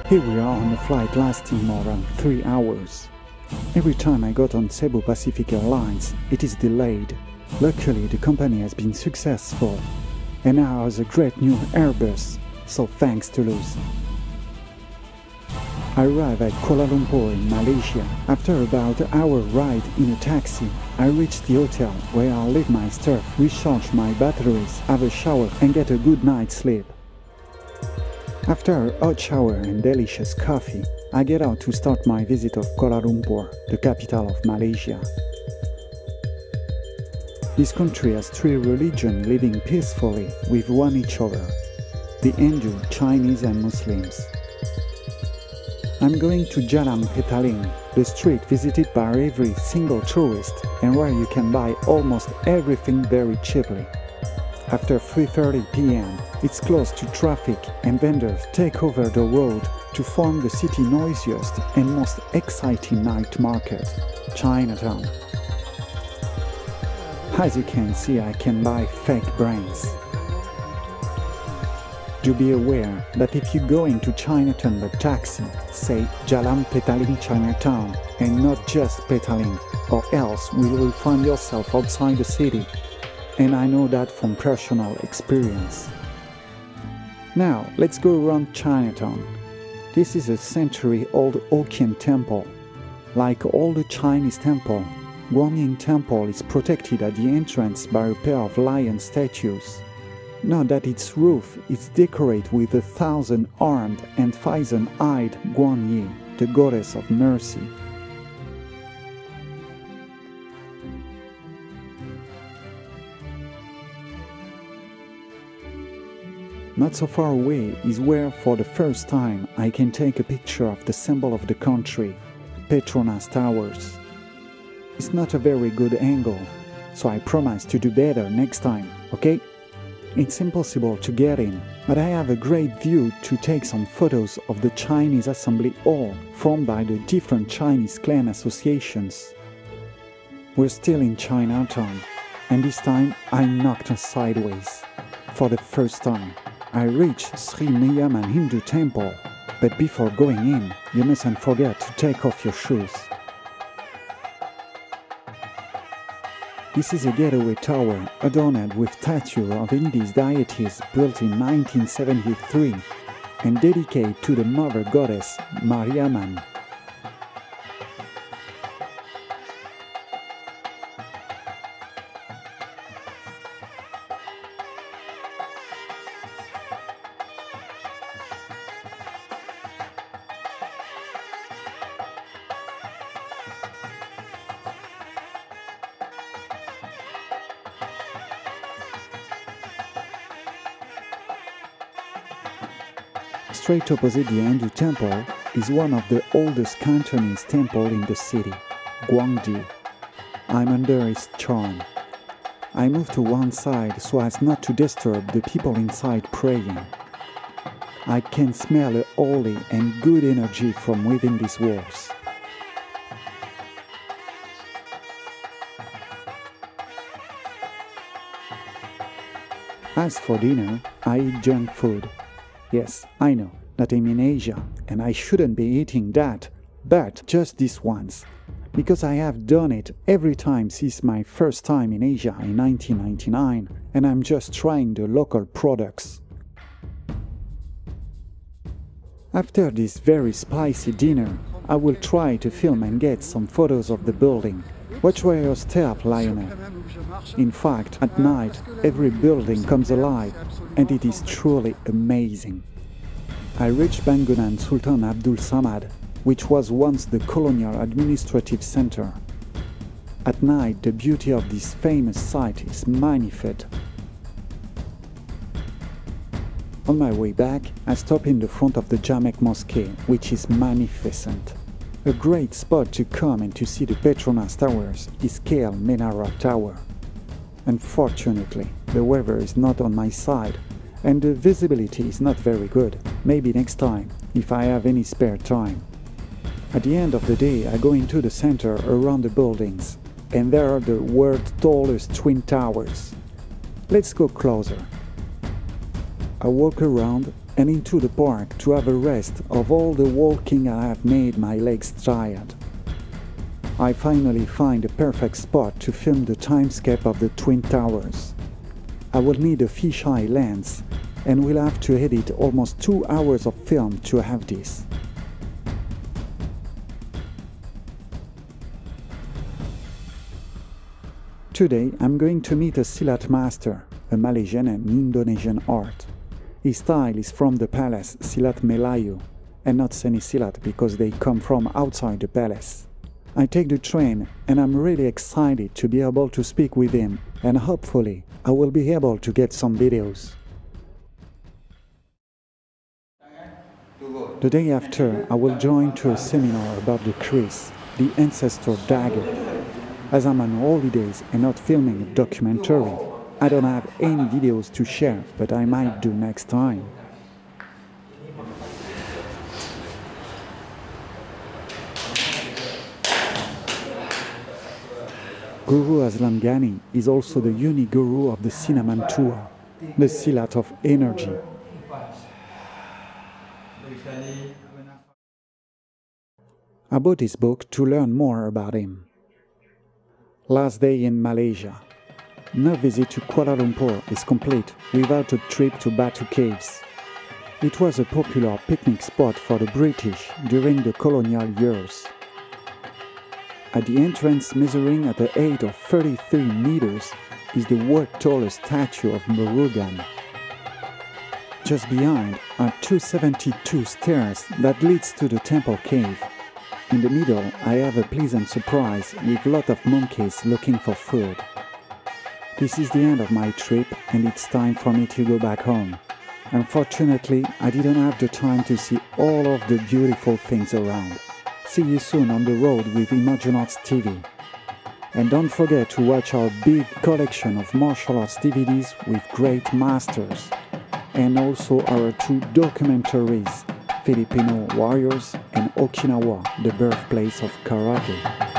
Here we are on a flight lasting more than 3 hours. Every time I got on Cebu Pacific Airlines, it is delayed. Luckily, the company has been successful, and now has a great new Airbus, so thanks to Luz. I arrive at Kuala Lumpur in Malaysia. After about an hour ride in a taxi, I reach the hotel where I'll leave my stuff, recharge my batteries, have a shower and get a good night's sleep. After a hot shower and delicious coffee, I get out to start my visit of Kuala Lumpur, the capital of Malaysia. This country has 3 religions living peacefully with one each other: the Hindu, Chinese and Muslims. I'm going to Jalan Petaling, the street visited by every single tourist and where you can buy almost everything very cheaply. After 3:30 p.m., it's closed to traffic and vendors take over the road to form the city's noisiest and most exciting night market, Chinatown. As you can see, I can buy fake brains. Do be aware that if you go into Chinatown by taxi, say Jalan Petaling Chinatown and not just Petaling, or else you will find yourself outside the city. And I know that from personal experience. Now, let's go around Chinatown. This is a century-old Hokkien temple. Like all the Chinese temples, Guanyin Temple is protected at the entrance by a pair of lion statues. Note that its roof is decorated with 1,000-armed and 1,000-eyed Guanyi, the goddess of mercy. Not so far away is where, for the first time, I can take a picture of the symbol of the country, Petronas Towers. It's not a very good angle, so I promise to do better next time, okay? It's impossible to get in, but I have a great view to take some photos of the Chinese Assembly Hall formed by the different Chinese clan associations. We're still in Chinatown, and this time I knocked sideways. For the first time, I reached Sri Meyaman Hindu Temple, but before going in, you mustn't forget to take off your shoes. This is a getaway tower adorned with statues of Indian deities built in 1973 and dedicated to the mother goddess Mariamman. Straight opposite the Hindu temple is one of the oldest Cantonese temples in the city, Guangdi. I'm under its charm. I move to one side so as not to disturb the people inside praying. I can smell a holy and good energy from within these walls. As for dinner, I eat junk food. Yes, I know that I'm in Asia and I shouldn't be eating that, but just this once, because I have done it every time since my first time in Asia in 1999 and I'm just trying the local products. After this very spicy dinner, I will try to film and get some photos of the building. Watch where you step, Lionel. In fact, at night, every building comes alive, and it is truly amazing. I reached Bangunan Sultan Abdul Samad, which was once the colonial administrative center. At night, the beauty of this famous site is magnificent. On my way back, I stop in the front of the Jamek Mosque, which is magnificent. A great spot to come and to see the Petronas Towers is Kale Menara Tower. Unfortunately, the weather is not on my side and the visibility is not very good. Maybe next time, if I have any spare time. At the end of the day, I go into the center around the buildings, and there are the world's tallest twin towers. Let's go closer. I walk around and into the park to have a rest of all the walking I have made my legs tired. I finally find a perfect spot to film the timescape of the Twin Towers. I will need a fisheye lens and will have to edit almost 2 hours of film to have this. Today I'm going to meet a Silat master, a Malaysian and Indonesian art. His style is from the palace Silat Melayu, and not Seni Silat because they come from outside the palace. I take the train and I'm really excited to be able to speak with him, and hopefully I will be able to get some videos. The day after, I will join to a seminar about the kris, the ancestor dagger. As I'm on holidays and not filming a documentary, I don't have any videos to share, but I might do next time. Guru Aslam Ghani is also the unique guru of the Cinnamon Tour, the Silat of energy. I bought this book to learn more about him. Last day in Malaysia. No visit to Kuala Lumpur is complete without a trip to Batu Caves. It was a popular picnic spot for the British during the colonial years. At the entrance, measuring at the height of 33 meters, is the world's tallest statue of Murugan. Just behind are 272 stairs that leads to the temple cave. In the middle, I have a pleasant surprise with a lot of monkeys looking for food. This is the end of my trip and it's time for me to go back home. Unfortunately, I didn't have the time to see all of the beautiful things around. See you soon on the road with Imagin TV. And don't forget to watch our big collection of martial arts DVDs with great masters. And also our 2 documentaries, Filipino Warriors and Okinawa, the birthplace of karate.